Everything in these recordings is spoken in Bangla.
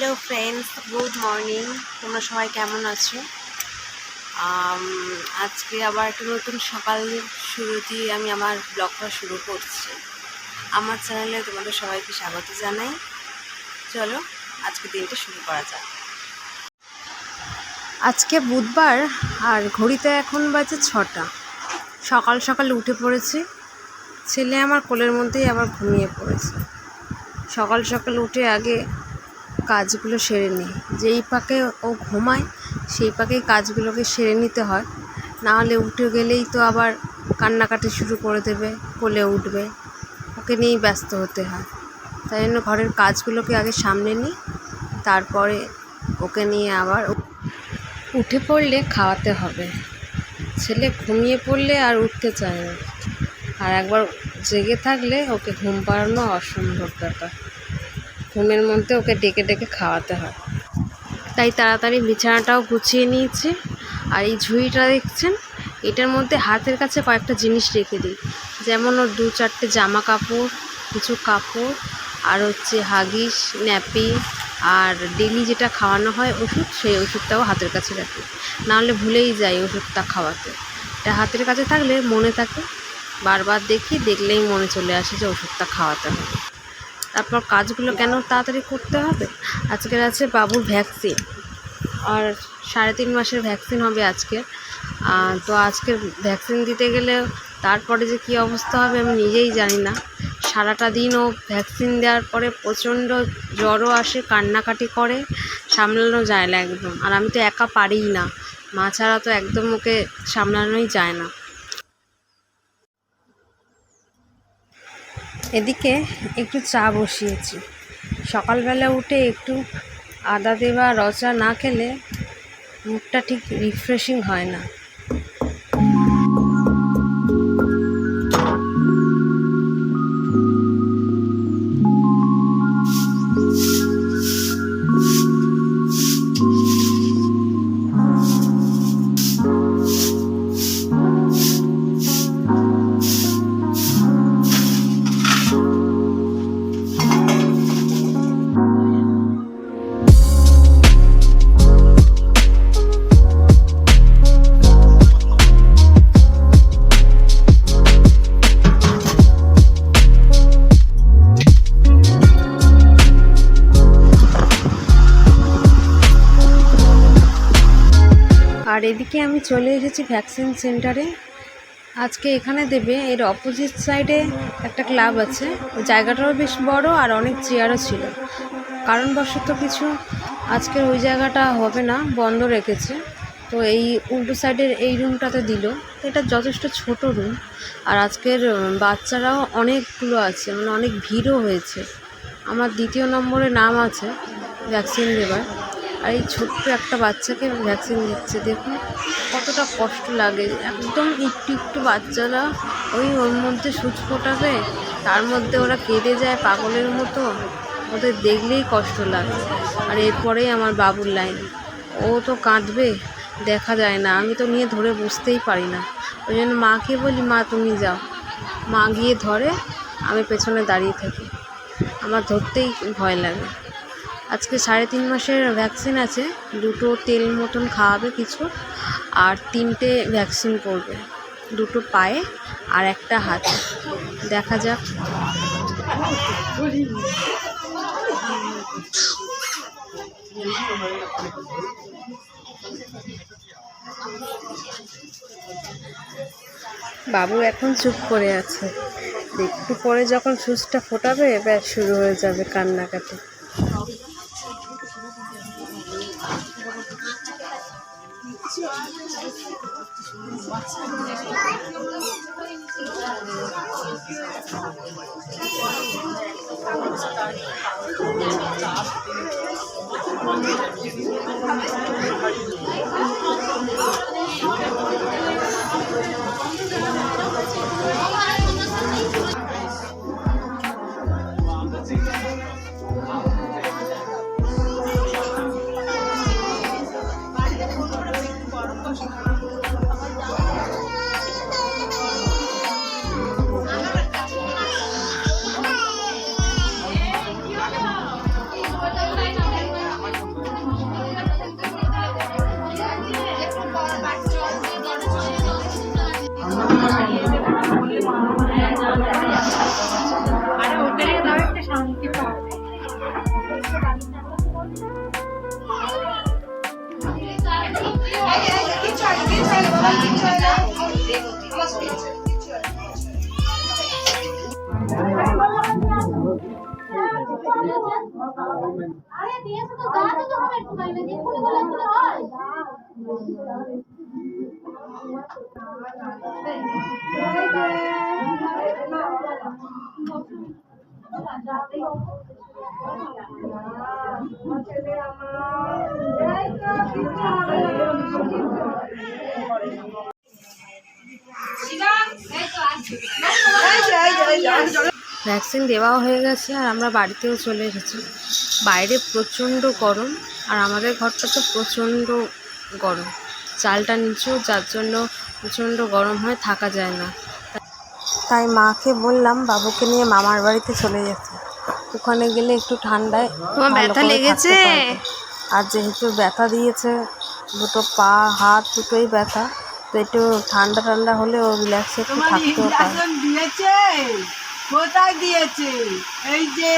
Hello friends, good morning. তোমরা সবাই কেমন আছো? আজকে আবার একটা নতুন সকালের শুরু দিয়ে আমি আমার ব্লগটা শুরু করছি। আমার চ্যানেলে তোমাদের সবাইকে স্বাগত জানাই। চলো আজকে দিনটা শুরু করা যাক। আজকে বুধবার আর ঘড়িতে এখন বাজে 6টা। সকাল সকাল উঠে পড়েছি। ছেলে আমার কোলের মধ্যেই আবার ঘুমিয়ে পড়েছে। সকাল সকাল উঠে আগে কাজগুলো সেরে নিই। যেই পাকে ও ঘুমায় সেই পাকেই কাজগুলোকে সেরে নিতে হয়, না হলে উঠে গেলেই তো আবার কান্নাকাটি শুরু করে দেবে, কোলে উঠবে, ওকে নিয়েই ব্যস্ত হতে হয়। তাই জন্য ঘরের কাজগুলোকে আগে সামলে নিই, তারপরে ওকে নিয়ে আবার উঠে পড়লে খাওয়াতে হবে। ছেলে ঘুমিয়ে পড়লে আর উঠতে চায় না, আর একবার জেগে থাকলে ওকে ঘুম পাড়ানো অসম্ভব ব্যাপার। ঘুমের মধ্যে ওকে ডেকে ডেকে খাওয়াতে হয়। তাই তাড়াতাড়ি বিছানাটাও গুছিয়ে নিয়েছি। আর এই ঝুড়িটা দেখছেন, এটার মধ্যে হাতের কাছে কয়েকটা জিনিস রেখে দিই। যেমন ওর 2-4টে জামা কাপড়, কিছু কাপড়, আর হচ্ছে হাগিস, ন্যাপি, আর ডেলি যেটা খাওয়ানো হয় ওষুধ, সেই ওষুধটাও হাতের কাছে রাখি। নাহলে ভুলেই যাই ওষুধটা খাওয়াতে। এটা হাতের কাছে থাকলে মনে থাকে, বারবার দেখলেই মনে চলে আসে যে ওষুধটা খাওয়াতে হবে। তারপর কাজগুলো কেন তাড়াতাড়ি করতে হবে, আজকের আছে বাবুর ভ্যাকসিন, আর 3.5 মাসের ভ্যাকসিন হবে আজকে। তো আজকের ভ্যাকসিন দিতে গেলে তারপরে যে কী অবস্থা হবে আমি নিজেই জানি না। সারাটা দিন ও ভ্যাকসিন দেওয়ার পরে প্রচণ্ড জ্বরও আসে, কান্নাকাটি করে, সামলানো যায় না একদম। আর আমি তো একা পারিই না, মা ছাড়া তো একদম ওকে সামলানোই যায় না। এদিকে একটু চা বসিয়েছি। সকালবেলা উঠে একটু আদা দেওয়া রচা না খেলে মুখটা ঠিক রিফ্রেশিং হয় না। আর এদিকে আমি চলে এসেছি ভ্যাকসিন সেন্টারে। আজকে এখানে দেবে। এর অপোজিট সাইডে একটা ক্লাব আছে, জায়গাটাও বেশ বড় আর অনেক চেয়ারও ছিল। কারণবশত কিছু আজকের ওই জায়গাটা হবে না, বন্ধ রেখেছে। তো এই উল্টো সাইডের এই রুমটাতে দিল। এটা যথেষ্ট ছোট রুম। আর আজকের বাচ্চারাও অনেকগুলো আছে, মানে অনেক ভিড়ও হয়েছে। আমার 2 নম্বরে নাম আছে ভ্যাকসিন দেবার। আর এই ছোট্ট একটা বাচ্চাকে ভ্যাকসিন দিচ্ছে, দেখুন কতটা কষ্ট লাগে। একদম একটু বাচ্চারা ওর মধ্যে সুচ ফোটাবে, তার মধ্যে ওরা কেঁদে যায় পাগলের মতো, ওদের দেখলেই কষ্ট লাগে। আর এরপরেই আমার বাবুর লাইন, ও তো কাঁদবে, দেখা যায় না, আমি তো নিয়ে ধরে বুঝতেই পারি না। ওই জন্য মাকে বলি, মা তুমি যাও। মা গিয়ে ধরে, আমি পেছনে দাঁড়িয়ে থাকি, আমার ধরতেই ভয় লাগে। আজকে 3.5 মাসের ভ্যাকসিন আছে। 2টো তেল মতন খাওয়াবে কিছু, আর 3টে ভ্যাকসিন করবে, 2টো পায়ে আর একটা হাতে। দেখা যাক। বাবু এখন চুপ করে আছে, একটু পরে যখন সুচটা ফোটাবে ব্যাস শুরু হয়ে যাবে কান্নাকাটি। ভ্যাকসিন দেওয়াও হয়ে গেছে আর আমরা বাড়িতেও চলে এসেছি। বাইরে প্রচণ্ড গরম আর আমাদের ঘরটা তো প্রচণ্ড গরম, চালটা নিচু, যার জন্য প্রচণ্ড গরম হয়ে থাকা যায় না। তাই মাকে বললাম বাবুকে নিয়ে মামার বাড়িতে চলে যেতে, ওখানে গেলে একটু ঠান্ডায় তোমার ব্যথা লেগেছে? আর যেহেতু ব্যথা দিয়েছে, দুটো পা হাত দুটোই ব্যথা, তো একটু ঠান্ডা ঠান্ডা হলে ও রিল্যাক্সে একটু থাকতেও পারে। দিয়েছে কোথায় দিয়েছে? এই যে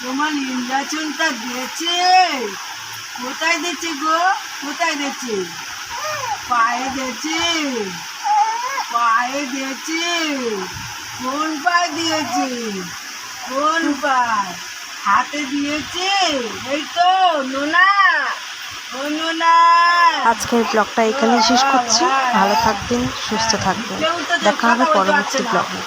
তোমার ইঞ্জেকশনটা দিয়েছে, কোথায় দিয়েছে গো? কোথায় দিয়েছে? পায়ে দিয়েছে? পায়ে দিয়েছে? কোন পায়ে দিয়েছে? কোন পায়ে? হাতে দিয়েছে? এই তো নোনা, ও নোনা। আজকের ব্লগটা এখানে শেষ করছি। ভালো থাকবেন, সুস্থ থাকবেন, দেখা হবে পরবর্তী ব্লগে।